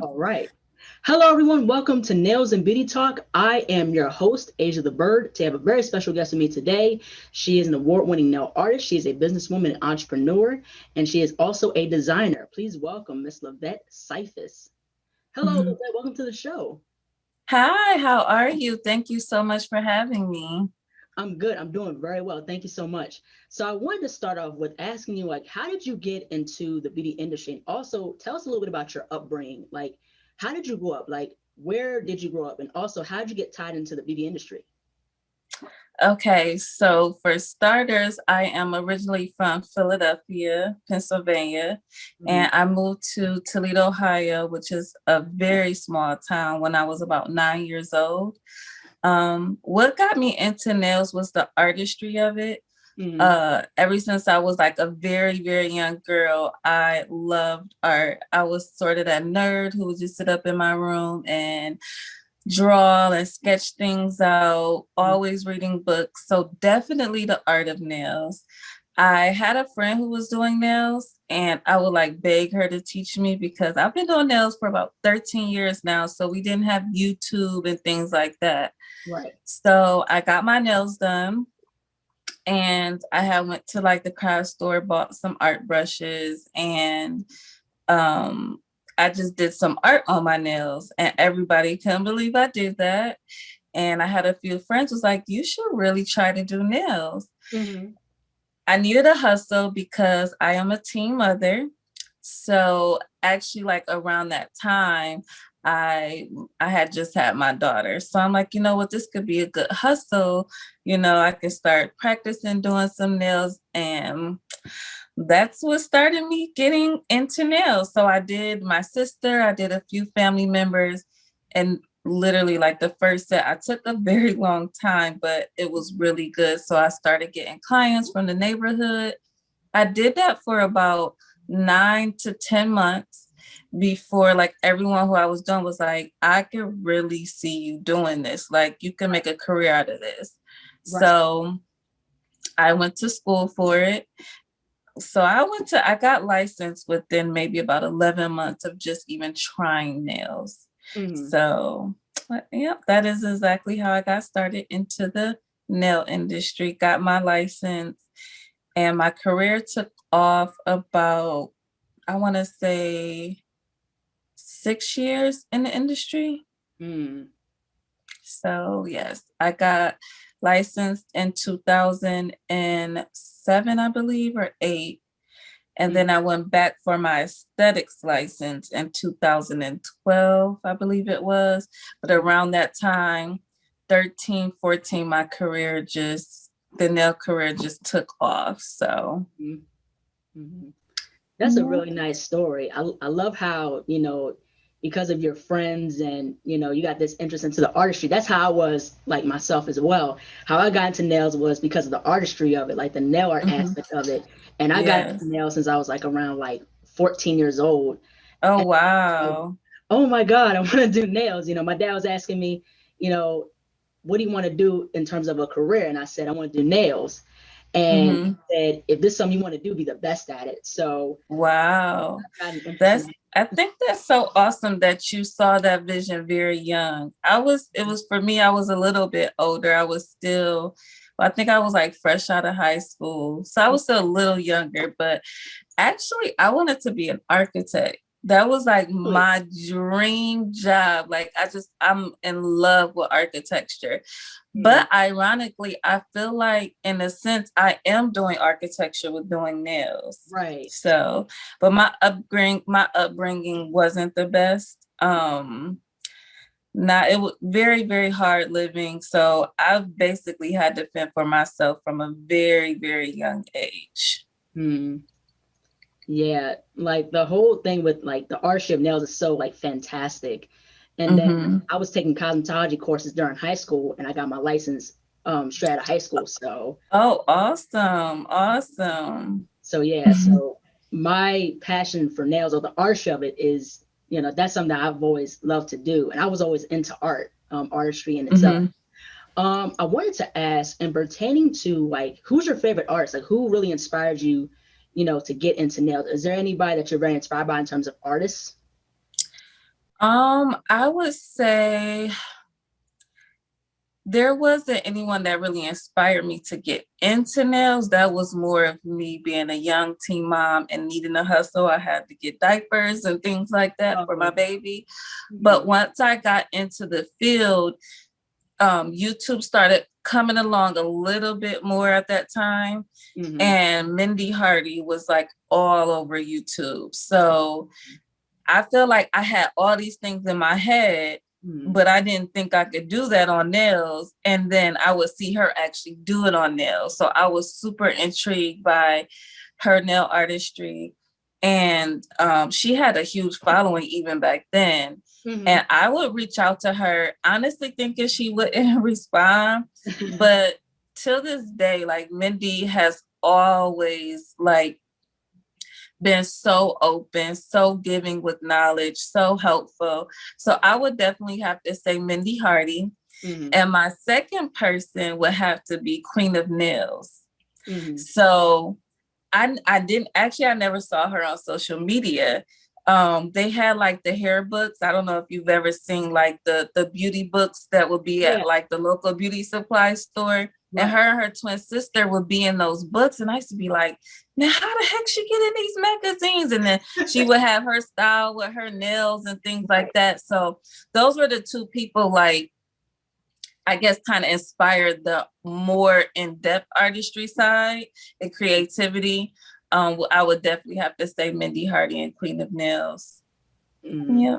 All right. Hello, everyone. Welcome to Nails and Beauty Talk. I am your host, Asia the Bird. To have a very special guest with me today. She is an award-winning nail artist. She is a businesswoman and entrepreneur, and she is also a designer. Please welcome Miss Lavette Cephus. Hello, Mhm. Lavette. Welcome to the show. Hi, how are you? Thank you so much for having me. I'm good. I'm doing very well. Thank you so much. So I wanted to start off with asking you, like, how did you get into the beauty industry? And also tell us a little bit about your upbringing. Like, how did you grow up? Like, where did you grow up? And also, how did you get tied into the beauty industry? Okay, so for starters, I am originally from Philadelphia, Pennsylvania, Mhm. and I moved to Toledo, Ohio, which is a very small town when I was about 9 years old. What got me into nails was the artistry of it. Mhm. Ever since I was like a very, very young girl, I loved art. I was sort of that nerd who would just sit up in my room and draw and sketch things out, always reading books. So definitely the art of nails. I had a friend who was doing nails and I would like beg her to teach me because I've been doing nails for about 13 years now. So we didn't have YouTube and things like that. Right. So I got my nails done and I had went to like the craft store, bought some art brushes and um I just did some art on my nails and everybody couldn't believe I did that. And I had a few friends was like, you should really try to do nails. Mhm. I needed a hustle because I am a teen mother. So actually like around that time, I I had just had my daughter. So I'm like, you know what, this could be a good hustle. I could start practicing doing some nails and that's what started me getting into nails. So I did my sister, I did a few family members, and literally like the first set, I took a very long time, but it was really good. So I started getting clients from the neighborhood. I did that for about 9 to 10 months before like everyone who I was doing was like, I can really see you doing this. Like you can make a career out of this. Right. So I went to school for it. So I got licensed within maybe about 11 months of just even trying nails. Mhm. So, yeah, that is exactly how I got started into the nail industry, got my license, and my career took off about, I want to say, 6 years in the industry. Mhm. So, yes, I got licensed in 2007, I believe, or eight. And Mhm. then I went back for my aesthetics license in 2012, I believe it was. But around that time, 13, 14, the nail career just took off. So, Mhm. Mhm. That's a yeah. really nice story. I love how, because of your friends and, you got this interest into the artistry. That's how I was like myself as well. How I got into nails was because of the artistry of it, like the nail art Mhm. aspect of it. And I got into Yes. nails since I was like around like 14 years old. Oh, And like, wow. oh my God, I want to do nails. My dad was asking me, you know, what do you want to do in terms of a career? And I said, I want to do nails. And Hmm. he said, if this is something you want to do, be the best at it. So Wow. I've got an interest in That's that. I think that's so awesome that you saw that vision very young. It was for me, I was a little bit older. I think I was like fresh out of high school. So I was still a little younger, but actually, I wanted to be an architect. That was like Really? my dream job. I'm in love with architecture. Mhm. But ironically, I feel like in a sense, I am doing architecture with doing nails. Right. So, but my upbringing wasn't the best. Not it was very, very hard living. So I've basically had to fend for myself from a very, very young age. Hmm. Yeah, like the whole thing with like the artistry of nails is so like fantastic. And then Mm-hmm. I was taking cosmetology courses during high school, and I got my license straight out of high school. Oh, awesome. Awesome. So yeah, so my passion for nails or the artistry of it is, that's something that I've always loved to do, and I was always into art, artistry in itself. Hmm. I wanted to ask, and pertaining to like, who's your favorite artist? Like, who really inspired you, to get into nails? Is there anybody that you're very inspired by in terms of artists? I would say there wasn't anyone that really inspired me to get into nails. That was more of me being a young teen mom and needing a hustle. I had to get diapers and things like that for my Oh, baby. But mhm, once I got into the field, YouTube started coming along a little bit more at that time. mhm, And Mindy Hardy was like all over YouTube. So I feel like I had all these things in my head, mhm, but I didn't think I could do that on nails. And then I would see her actually do it on nails. So I was super intrigued by her nail artistry. And she had a huge following even back then. mhm. And I would reach out to her, honestly thinking she wouldn't respond. But till this day, like Mindy has always like been so open, so giving with knowledge, so helpful. So I would definitely have to say Mindy Hardy. Mhm, And my second person would have to be Queen of Nails. mhm. So I didn't actually, I never saw her on social media. They had like the hair books. I don't know if you've ever seen like the beauty books that would be Yeah, at like the local beauty supply store. And right. her twin sister would be in those books. And I used to be like, man, how the heck she get in these magazines? And then she would have her style with her nails and things like Right. that. So those were the two people like I guess kind of inspired the more in-depth artistry side and creativity. I would definitely have to say Mindy Hardy and Queen of Nails. Mhm. Yeah.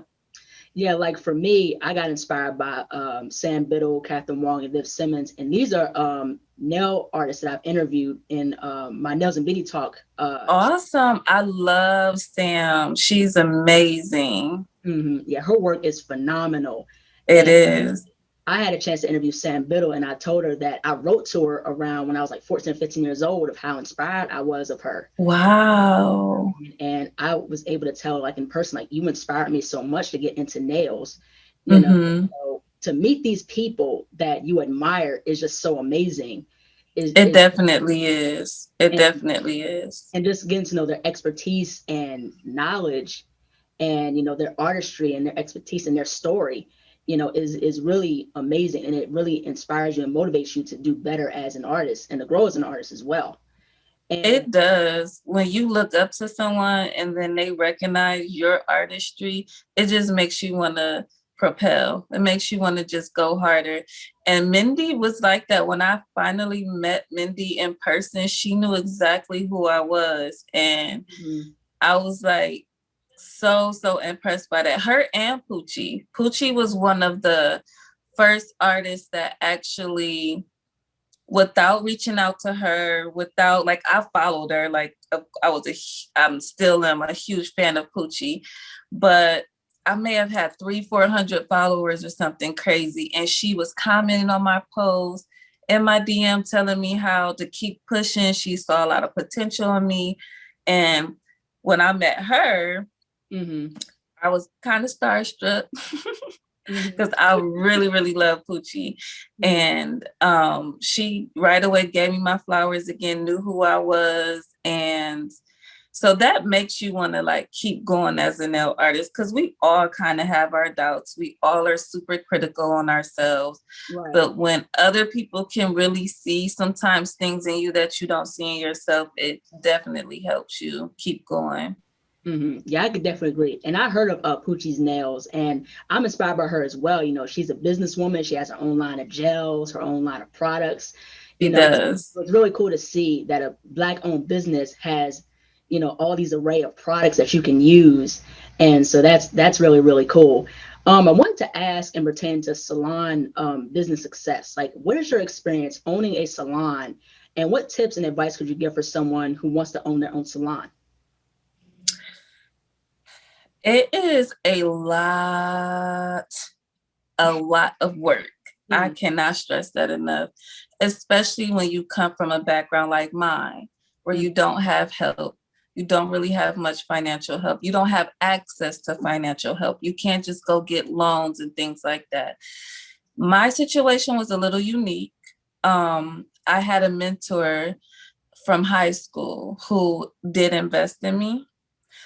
Yeah, like for me, I got inspired by Sam Biddle, Catherine Wong, and Liv Simmons, and these are nail artists that I've interviewed in my Nails and Beauty Talk. Awesome. I love Sam. She's amazing. Mhm. Yeah, her work is phenomenal, It and is. I had a chance to interview Sam Biddle, and I told her that I wrote to her around when I was like 14, 15 years old of how inspired I was of her. Wow. And I was able to tell, like in person, like you inspired me so much to get into nails, you know. Mm-hmm. So to meet these people that you admire is just so amazing. It Is definitely is. It and definitely is. and just getting to know their expertise and knowledge, and their artistry and their expertise and their story, is really amazing, and it really inspires you and motivates you to do better as an artist and to grow as an artist as well. And It does. When you look up to someone and then they recognize your artistry, it just makes you want to propel. It makes you want to just go harder. And Mindy was like that. When I finally met Mindy in person, she knew exactly who I was. And mhm, I was like so impressed by that. Her and Poochie. Poochie was one of the first artists that actually without reaching out to her, without like I followed her, like I'm still am a huge fan of Poochie, but I may have had 300-400 followers or something crazy, and she was commenting on my posts in my DM telling me how to keep pushing. She saw a lot of potential in me, and when I met her, mhm, I was kind of starstruck mhm, because I really love Poochie. mhm. And she right away gave me my flowers again, knew who I was. And so that makes you want to like keep going as a nail artist because we all kind of have our doubts. We all are super critical on ourselves. Right. But when other people can really see sometimes things in you that you don't see in yourself, it definitely helps you keep going. Yeah, I could definitely agree. And I heard of Poochie's Nails, and I'm inspired by her as well. She's a businesswoman. She has her own line of gels, her own line of products. She So does. it's really cool to see that a Black-owned business has, all these array of products that you can use, and so that's really really cool. I wanted to ask and pertain to salon business success. Like, what is your experience owning a salon, and what tips and advice could you give for someone who wants to own their own salon? It is a lot of work. I Mhm, cannot stress that enough, especially when you come from a background like mine, where mhm, you don't have help. You don't really have much financial help. You don't have access to financial help. You can't just go get loans and things like that. My situation was a little unique. I had a mentor from high school who did invest in me.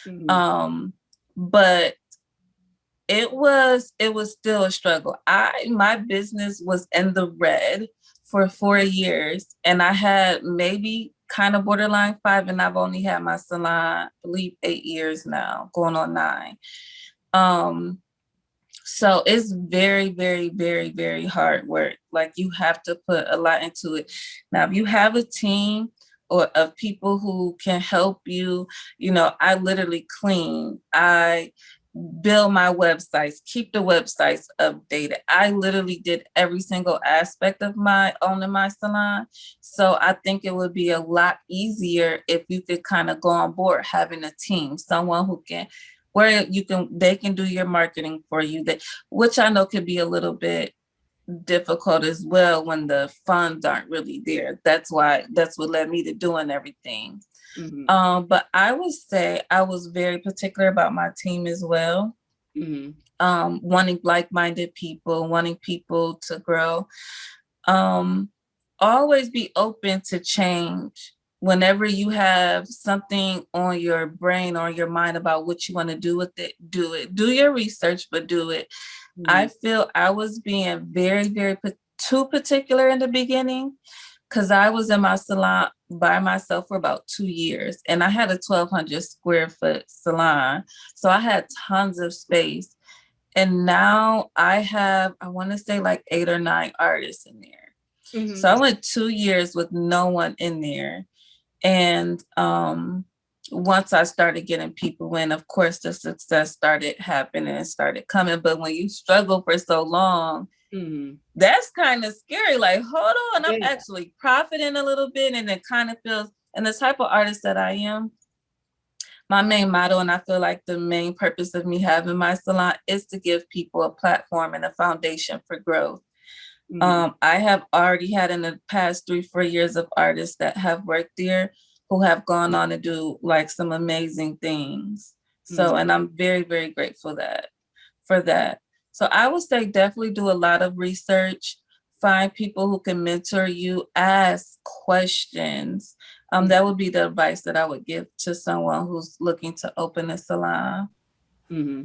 mhm, Um, but it was still a struggle. My business was in the red for 4 years, and I had maybe kind of borderline 5, and I've only had my salon, I believe, 8 years now, going on 9. Um, so it's very, very, very, very hard work. Like, you have to put a lot into it. Now, if you have a team or of people who can help you, I literally clean. I build my websites, keep the websites updated. I literally did every single aspect of my owning my salon. So I think it would be a lot easier if you could kind of go on board having a team, someone who can, where they can do your marketing for you, that, which I know could be a little bit difficult as well when the funds aren't really there. That's what led me to doing everything. Mm-hmm. But I would say I was very particular about my team as well. Mm-hmm. Wanting like-minded people, wanting people to grow. Um, Always be open to change. Whenever you have something on your brain or your mind about what you want to do with it, do it. Do your research, but do it. I feel I was being very, very too particular in the beginning, because I was in my salon by myself for about 2 years, and I had a 1,200 square foot salon. So I had tons of space. And now I have, I want to say, like 8 or 9 artists in there. So Mm-hmm. I went 2 years with no one in there. And once I started getting people in, of course, the success started happening and started coming. But when you struggle for so long, Mm-hmm. that's kind of scary. Like, hold on, I'm Yeah. actually profiting a little bit. And it kind of feels, and the type of artist that I am, my main motto, and I feel like the main purpose of me having my salon is to give people a platform and a foundation for growth. Mm-hmm. I have already had in the past 3-4 years of artists that have worked there who have gone on to do like some amazing things. So, Mm-hmm. and I'm very, very grateful for that. So I would say definitely do a lot of research, find people who can mentor you, ask questions. That would be the advice that I would give to someone who's looking to open a salon. Mm-hmm.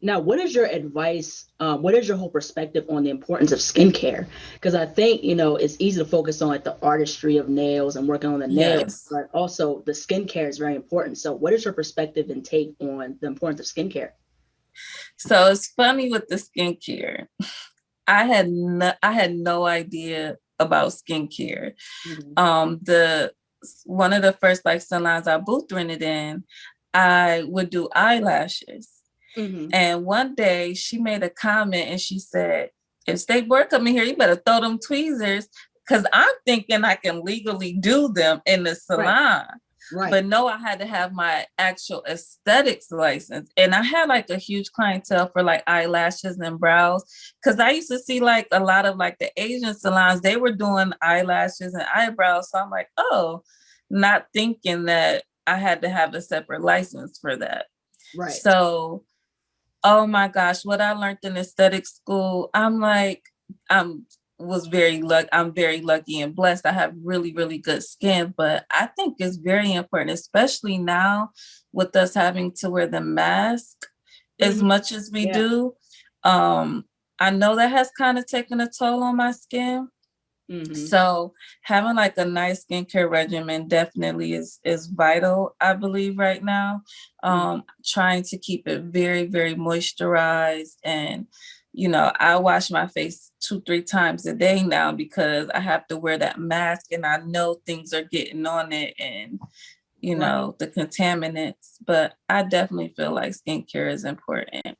Now, what is your advice? What is your whole perspective on the importance of skincare? Because I think, it's easy to focus on like the artistry of nails and working on the nails, Yes. but also the skincare is very important. So what is your perspective and take on the importance of skincare? So it's funny with the skincare. I had no idea about skincare. Mm-hmm. The One of the first like salons I booth rented in, I would do eyelashes. Mm-hmm. And one day she made a comment and she said, if state board come in here, you better throw them tweezers, because I'm thinking I can legally do them in the Right. salon. Right. But no, I had to have my actual aesthetics license. And I had like a huge clientele for like eyelashes and brows. Cause I used to see like a lot of like the Asian salons, they were doing eyelashes and eyebrows. So I'm like, oh, not thinking that I had to have a separate license for that. Right. So, oh my gosh, what I learned in aesthetic school, I'm like, I'm I'm very lucky and blessed. I have really, really good skin, but I think it's very important, especially now with us having to wear the mask as Mm-hmm. much as we Yeah. do. Um, I know that has kind of taken a toll on my skin. Mm-hmm. So having like a nice skincare regimen definitely is vital, I believe, right now. Mm-hmm. Trying to keep it very, very moisturized. And, I wash my face 2-3 times a day now because I have to wear that mask and I know things are getting on it and, Right. the contaminants. But I definitely feel like skincare is important.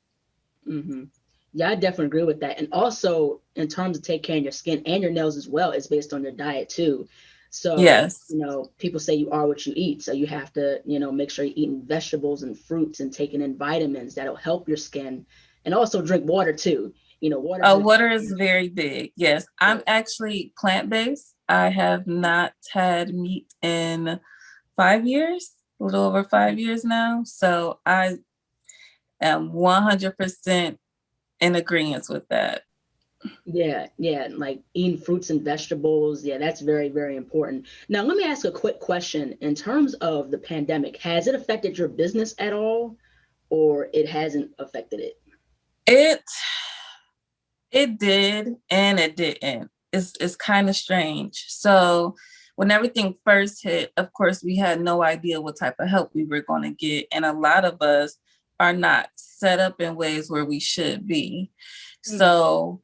Mm-hmm. Yeah, I definitely agree with that. And also, in terms of take care of your skin and your nails as well, it's based on your diet too. So, Yes. people say you are what you eat. So you have to, make sure you're eating vegetables and fruits and taking in vitamins that'll help your skin. And also drink water too. Water is Water is very big. Yes. I'm important. actually plant-based. I have not had meat in 5 years, a little over 5 years now. So I am 100% in agreement with that. Yeah, yeah, like eating fruits and vegetables. Yeah, that's very, very important. Now, let me ask a quick question. In terms of the pandemic, has it affected your business at all? or it hasn't affected it? It it did and it didn't. It's kind of strange. So when everything first hit, of course, we had no idea what type of help we were going to get. And a lot of us are not set up in ways where we should be. Mm, So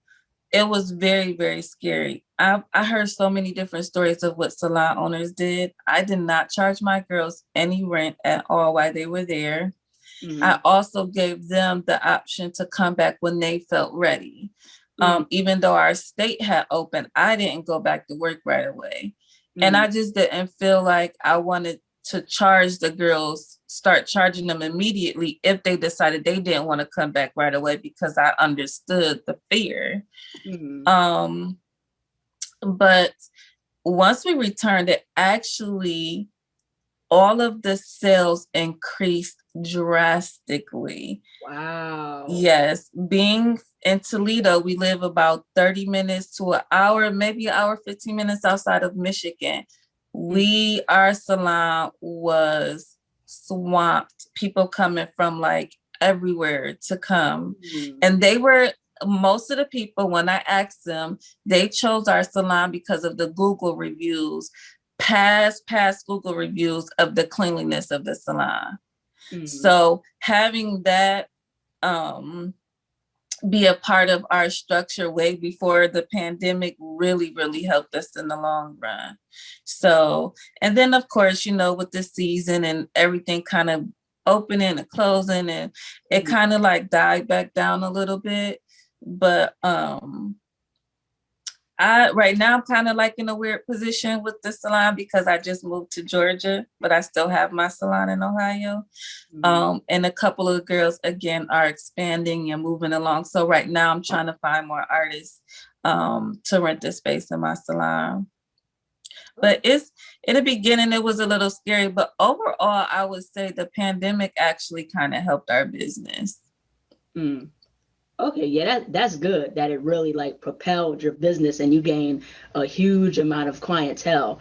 it was very, very scary. I heard so many different stories of what salon owners did. I did not charge my girls any rent at all while they were there. I mm, also gave them the option to come back when they felt ready. mm, Even though our state had opened, I didn't go back to work right away. And mm, I just didn't feel like I wanted to charge the girls, start charging them immediately if they decided they didn't want to come back right away, because I understood the fear. mm. Um, but once we returned, it actually, all of the sales increased drastically. Wow. Yes, being in Toledo, we live about 30 minutes to an hour, maybe an hour, 15 minutes outside of Michigan. Mm, Our salon was swamped, people coming from like everywhere to come. mm, And most of the people, when I asked them, they chose our salon because of the Google reviews, past Google reviews of the cleanliness of the salon. mm. So having that um, be a part of our structure way before the pandemic really, really helped us in the long run. So, and then of course, with the season and everything kind of opening and closing, and it Mm. kind of like died back down a little bit. But I right now I'm kind of like in a weird position with the salon because I just moved to Georgia, but I still have my salon in Ohio. Mhm. And a couple of girls again are expanding and moving along. So right now I'm trying to find more artists to rent the space in my salon. But Oh, it's in the beginning it was a little scary, but overall I would say the pandemic actually kind of helped our business. mm. Okay, yeah, that's good that it really like propelled your business and you gained a huge amount of clientele.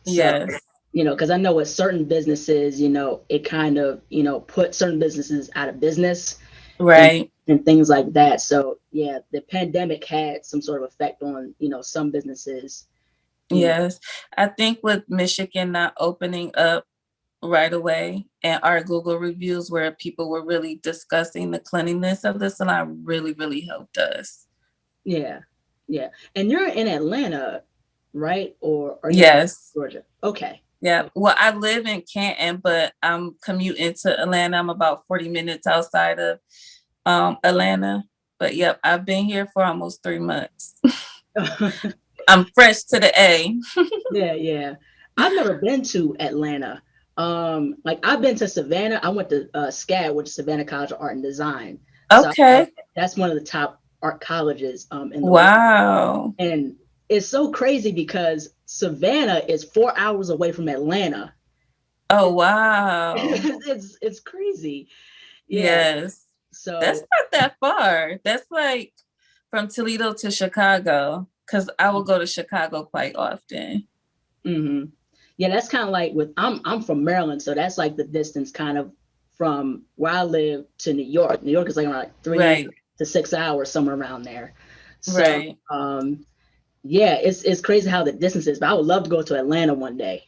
So, Yes, because I know with certain businesses, it kind of, put certain businesses out of business and right. and things like that. So, yeah, the pandemic had some sort of effect on, some businesses, you know. Yes. I think with Michigan not opening up right away and our Google reviews where people were really discussing the cleanliness of the salon really, really helped us. Yeah. Yeah. And you're in Atlanta, right? Or are you in Yes. Georgia? Okay. Yeah. Well, I live in Canton, but I'm commuting to Atlanta. I'm about 40 minutes outside of Atlanta. But yep, I've been here for almost 3 months. I'm fresh to the A. Yeah, yeah. I've never been to Atlanta. Like I've been to Savannah. I went to SCAD, which is Savannah College of Art and Design. So Okay. that's one of the top art colleges in the world. Wow. And it's so crazy because Savannah is 4 hours away from Atlanta. Oh, It, wow. it's crazy. Yeah. Yes. That's So not that far. That's like from Toledo to Chicago, because I will go to Chicago quite often. mhm. Yeah, that's kind of like with I'm from Maryland, so that's like the distance kind of from where I live to New York. New York is like around like three Right, to 6 hours, somewhere around there. So right. yeah, it's crazy how the distance is, but I would love to go to Atlanta one day.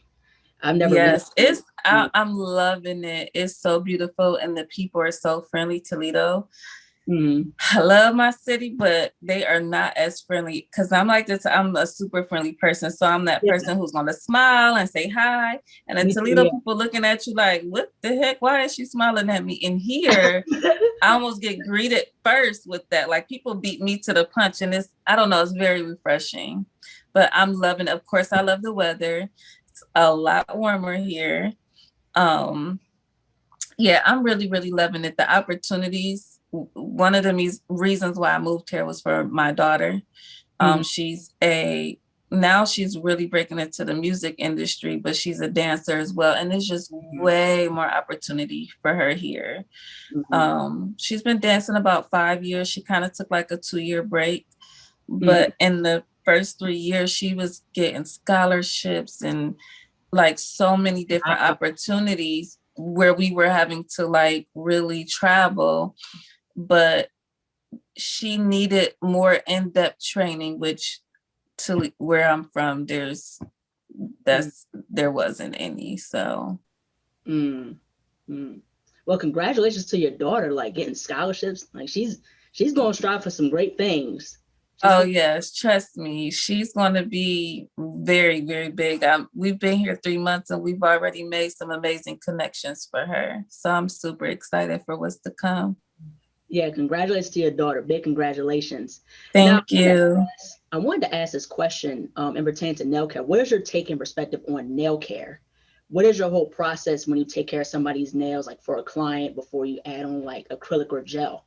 I've never been Yes, to, I'm loving it. It's so beautiful and the people are so friendly. Toledo, mm, I love my city, but they are not as friendly because I'm like this. I'm a super friendly person. So I'm that yeah, person who's going to smile and say hi. And the me too, Toledo people looking at you like, what the heck? Why is she smiling at me? And here, yeah. I almost get greeted first with that. Like people beat me to the punch. And I don't know, it's very refreshing. But I'm loving it. Of course, I love the weather. It's a lot warmer here. Um, yeah, I'm really, really loving it. The opportunities. One of the reasons why I moved here was for my daughter. Mhm, She's now she's really breaking into the music industry, but she's a dancer as well. And there's just mhm, way more opportunity for her here. mhm, She's been dancing about 5 years. She kind of took like a 2-year break, mhm. but in the first 3 years, she was getting scholarships and like so many different Wow. opportunities where we were having to like really travel, but she needed more in-depth training, which to where I'm from, Mm, there wasn't any. So mm, mm. Well, congratulations to your daughter, like getting scholarships. Like she's going to strive for some great things. She's oh going. yes, trust me, she's going to be very, very big. We've been here 3 months and we've already made some amazing connections for her. So I'm super excited for what's to come. Yeah, congratulations to your daughter. Big congratulations. Now, Thank you. I wanted to ask this question in pertaining to nail care. What is your take and perspective on nail care? What is your whole process when you take care of somebody's nails, like for a client, before you add on like acrylic or gel?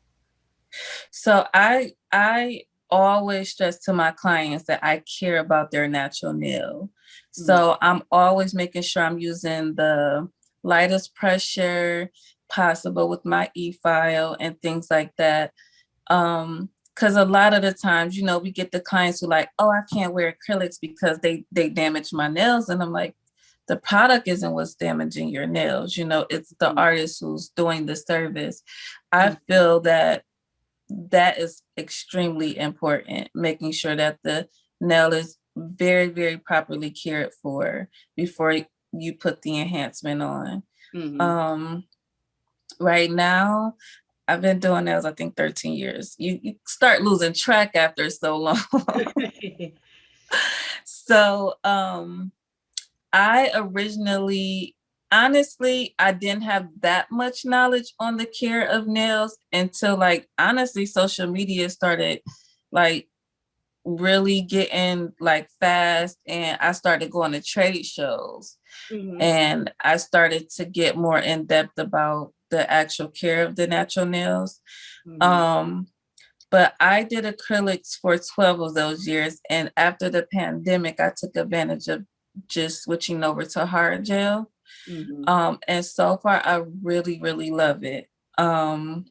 So I always stress to my clients that I care about their natural nail. Mm, So I'm always making sure I'm using the lightest pressure possible with my e-file and things like that. Because a lot of the times, we get the clients who like, oh, I can't wear acrylics because they damage my nails. And I'm like, the product isn't what's damaging your nails. It's the mm, artist who's doing the service. I mm, feel that is extremely important, making sure that the nail is very, very properly cared for before you put the enhancement on. mm, Um, right now, I've been doing nails, I think 13 years. You start losing track after so long. mm. So I originally, honestly, I didn't have that much knowledge on the care of nails until like honestly social media started like really getting like fast, and I started going to trade shows Mhm, and I started to get more in depth about the actual care of the natural nails. mhm, Um but I did acrylics for 12 of those years, and after the pandemic I took advantage of just switching over to hard gel. mhm. And so far I really, really love it. Um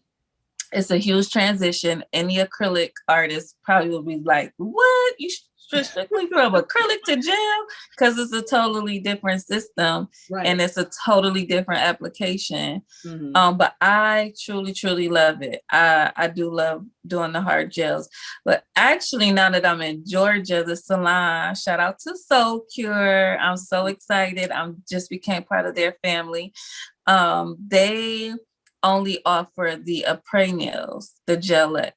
it's a huge transition. Any acrylic artist probably will be like, what? You strictly from acrylic to gel? Because it's a totally different system and Right. it's a totally different application. Mhm, But I truly, truly love it. I do love doing the hard gels. But actually, now that I'm in Georgia, the Salon, shout out to Soul Cure. I'm so excited. I'm just became part of their family. They only offer the Apres nails, the Gel X.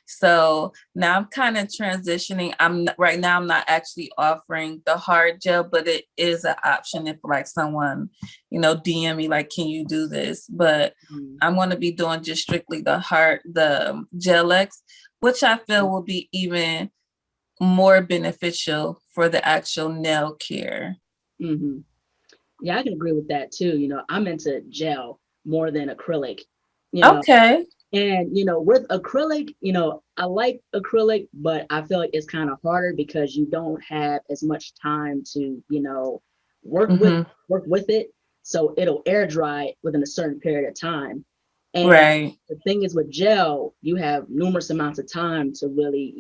So now I'm kind of transitioning. Right now I'm not actually offering the hard gel, but it is an option if like someone, DM me like, can you do this? But mhm, I'm going to be doing just strictly the Gel X, which I feel will be even more beneficial for the actual nail care. mhm. Yeah, I can agree with that too. I'm into gel more than acrylic. You know, Okay. and with acrylic, I like acrylic, but I feel like it's kind of harder because you don't have as much time to, work with Mm-hmm. work with it. So it'll air dry within a certain period of time. And Right. the thing is with gel, you have numerous amounts of time to really,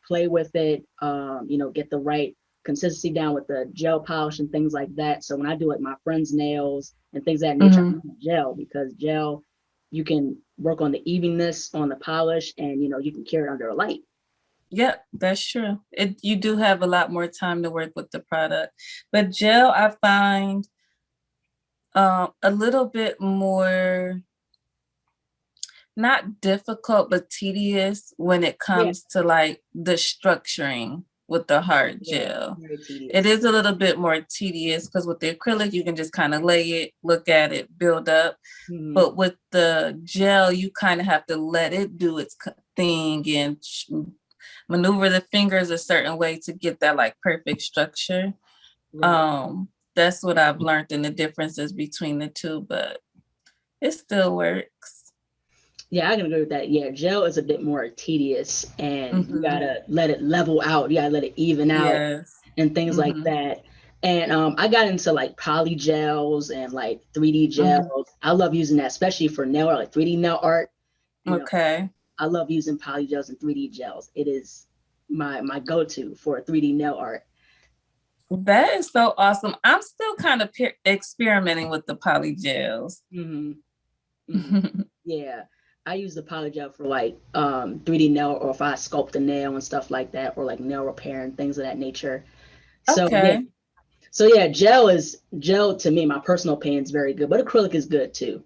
play with it, get the right consistency down with the gel polish and things like that. So when I do like my friends' nails and things of that nature, I Mm-hmm. use gel because gel, you can work on the evenness on the polish and you can carry it under a light. Yep, that's true. You do have a lot more time to work with the product, but gel I find a little bit more not difficult but tedious when it Yeah, comes to like the structuring with the hard yeah, gel. very It tedious. is a little bit more tedious because with the acrylic you can just kind of lay it, look at it, build up. Hmm. But with the gel, you kind of have to let it do its thing and maneuver the fingers a certain way to get that like perfect structure. Right. That's what I've learned in the differences between the two, but it still works. Yeah, I can agree with that. Yeah, gel is a bit more tedious and you Mm-hmm. gotta let it level out. You gotta let it even out Yes. and things like Mm-hmm. that. And I got into like poly gels and like 3D Mm-hmm. gels. I love using that, especially for nail art, like 3D nail art. You know, Okay. I love using poly gels and 3D gels. It is my go-to for 3D nail art. That is so awesome. I'm still kind of experimenting with the poly gels. Hmm. Hmm. Yeah, I use the polygel for like 3D nail, or if I sculpt a nail and stuff like that, or like nail repair and things of that nature. So yeah, Okay. gel to me, my personal opinion is very good, but acrylic is good too.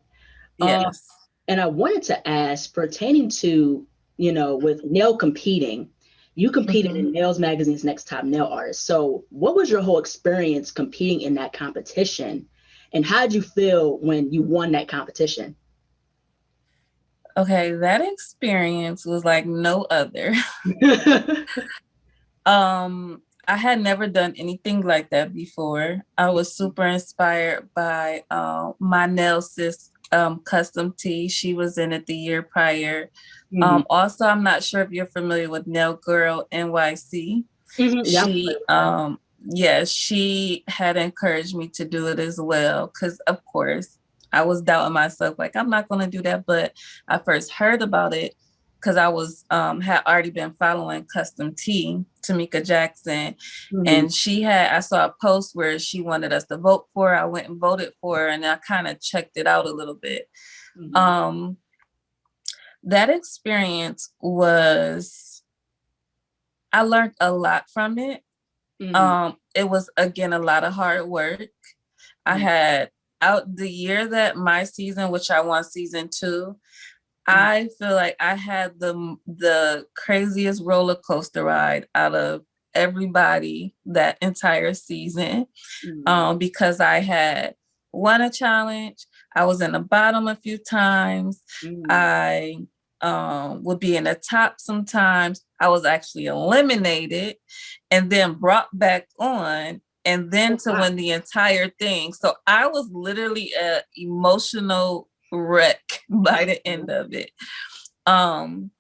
Um, Yes. and I wanted to ask, pertaining to, with nail competing, you competed Hmm. in Nails Magazine's Next Top Nail Artist. So what was your whole experience competing in that competition? And how did you feel when you won that competition? Okay, that experience was like no other. I had never done anything like that before. I was super inspired by my nail sis custom tee. She was in it the year prior. Hmm. Also, I'm not sure if you're familiar with Nail Girl NYC. Hmm. Yeah, I'm familiar She with that. yeah, she had encouraged me to do it as well. Cause of course I was doubting myself, like I'm not gonna do that. But I first heard about it because I was had already been following Custom T, Tamika Jackson, Hmm. and I saw a post where she wanted us to vote for her. I went and voted for her, and I kind of checked it out a little bit. Hmm. Um, that experience was, I learned a lot from it. Hmm. It was again a lot of hard work. I had out the year that my season, which I won season 2, Hmm. I feel like I had the craziest roller coaster ride out of everybody that entire season. Hmm. Because I had won a challenge. I was in the bottom a few times. Hmm. I would be in the top sometimes. I was actually eliminated and then brought back on, and then Oh, to wow. win the entire thing. So I was literally an emotional wreck by the end of it. Um,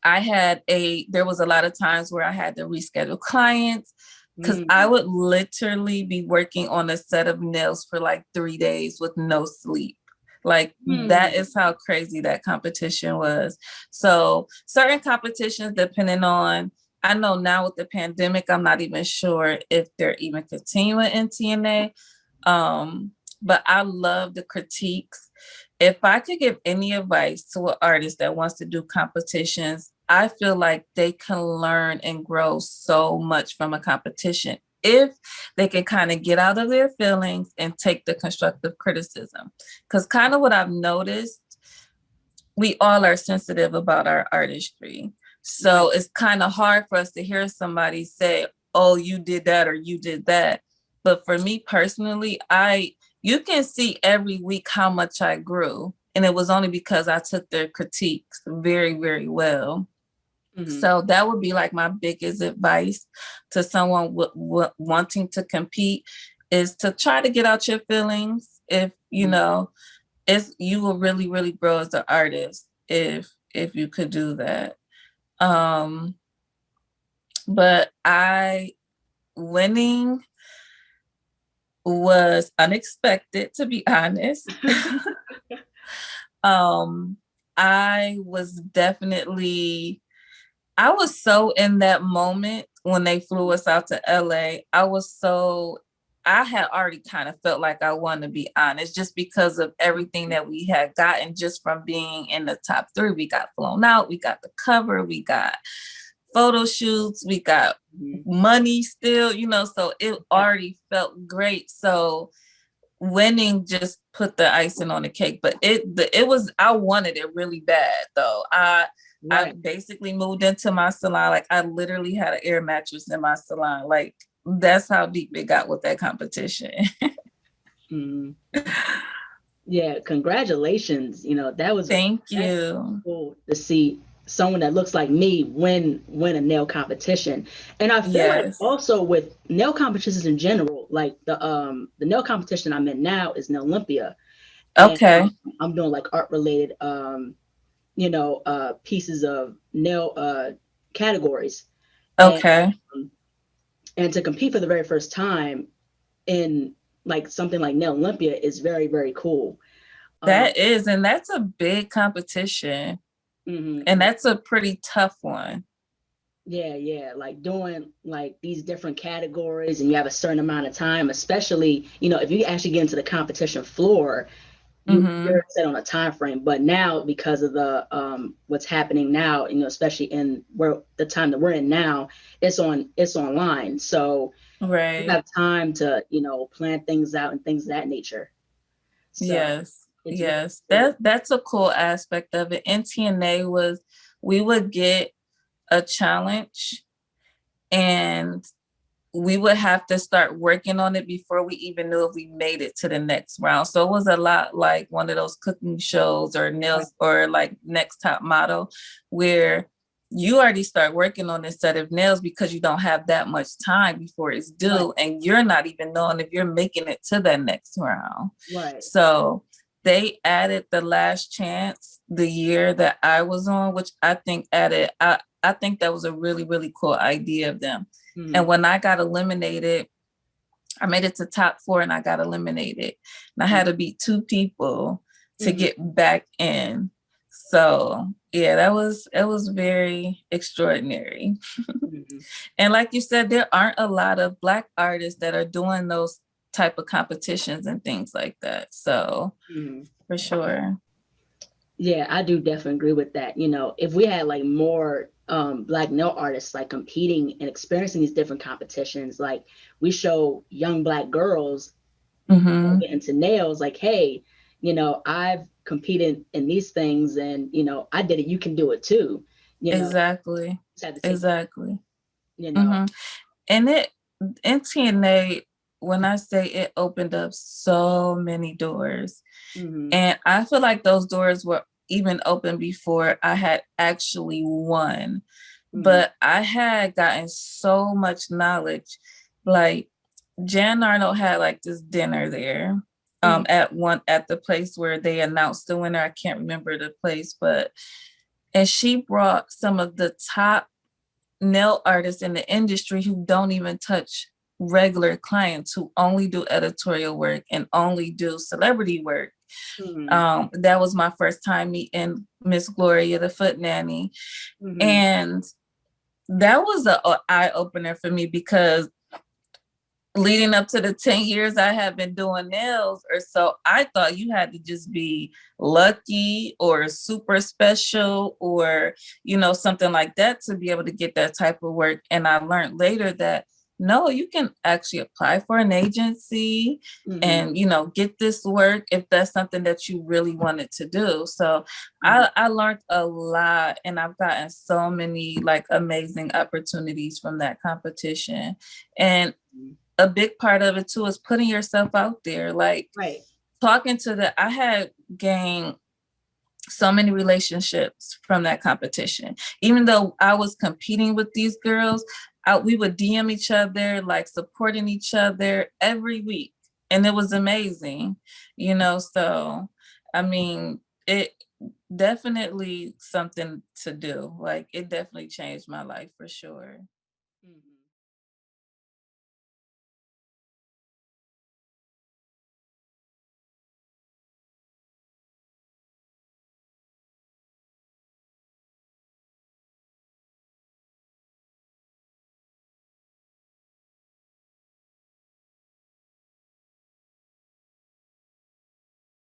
there was a lot of times where I had to reschedule clients because I Hmm. would literally be working on a set of nails for like 3 days with no sleep. Like that Hmm. is how crazy that competition was. So certain competitions, depending on, I know now with the pandemic, I'm not even sure if they're even continuing in TNA. But I love the critiques. If I could give any advice to an artist that wants to do competitions, I feel like they can learn and grow so much from a competition if they can kind of get out of their feelings and take the constructive criticism. Because kind of what I've noticed, we all are sensitive about our artistry. Right. So it's kind of hard for us to hear somebody say, oh, you did that or you did that. But for me personally, you can see every week how much I grew. And it was only because I took their critiques very, very well. Hmm. So that would be like my biggest advice to someone wanting to compete, is to try to get out your feelings. If you Hmm. know, you will really, really grow as an artist if you could do that. Um, but I winning was unexpected, to be honest. um, I was definitely, I was so in that moment when they flew us out to LA. I had already kind of felt like I wanted to be honest, just because of everything that we had gotten just from being in the top 3. We got flown out, we got the cover, we got photo shoots, we got Hmm. money still, so it Yeah. already felt great. So winning just put the icing on the cake, but I wanted it really bad though. I Right. basically moved into my salon, like I literally had an air mattress in my salon. Like that's how deep it got with that competition. Hmm. Yeah, congratulations. Thank That's you. cool to see someone that looks like me win a nail competition. And I feel like Yes. also with nail competitions in general, like the nail competition I'm in now is Nail Olympia. And Okay. I'm doing like art related pieces of nail categories. And Okay. um, and to compete for the very first time in like something like Nail Olympia is very, very cool. Um, And that's a big competition, and mhm. that's a pretty tough one. Yeah, like doing like these different categories and you have a certain amount of time, especially, if you actually get into the competition floor, Mm-hmm. you're set on a time frame. But now because of the what's happening now, especially in where the time that we're in now, it's online. So you Right. have time to, plan things out and things of that nature. So Yes. it's really Yes. cool. That's a cool aspect of it. In TNA was we would get a challenge and we would have to start working on it before we even knew if we made it to the next round. So it was a lot like one of those cooking shows or nails or like Next Top Model, where you already start working on this set of nails because you don't have that much time before it's Right, due, and you're not even knowing if you're making it to that next round. right. So they added the last chance the year that I was on, which I think added, I think that was a really, really cool idea of them. And Mm-hmm. when I got eliminated, I made it to top 4 and I got eliminated. And I had to beat 2 people to Mm-hmm. get back in. So yeah, it was very extraordinary. Mm-hmm. And like you said, there aren't a lot of Black artists that are doing those type of competitions and things like that. So Mm-hmm. for sure. Yeah, I do definitely agree with that. If we had like more Black nail artists like competing and experiencing these different competitions, like we show young Black girls Mm-hmm. get into nails, like, hey, I've competed in these things and I did it, you can do it too. Exactly. Just have to take, Exactly. you know. Mm-hmm. And it in TNA, when I say it opened up so many doors, Hmm. and I feel like those doors were even open before I had actually won. Hmm. But I had gotten so much knowledge. Like Jan Arnold had like this dinner there Hmm. at the place where they announced the winner. I can't remember the place, but and she brought some of the top nail artists in the industry who don't even touch regular clients, who only do editorial work and only do celebrity work. Hmm. That was my first time meeting Miss Gloria, the foot nanny. Hmm. And that was a eye opener for me because leading up to the 10 years I have been doing nails or so, I thought you had to just be lucky or super special or, something like that to be able to get that type of work. And I learned later that no, you can actually apply for an agency Hmm. and, get this work if that's something that you really wanted to do. So Hmm. I learned a lot and I've gotten so many like amazing opportunities from that competition. And a big part of it too is putting yourself out there, like Right. talking to I had gained so many relationships from that competition. Even though I was competing with these girls, we would DM each other, like supporting each other every week. And it was amazing, so I mean, it definitely something to do. Like it definitely changed my life for sure.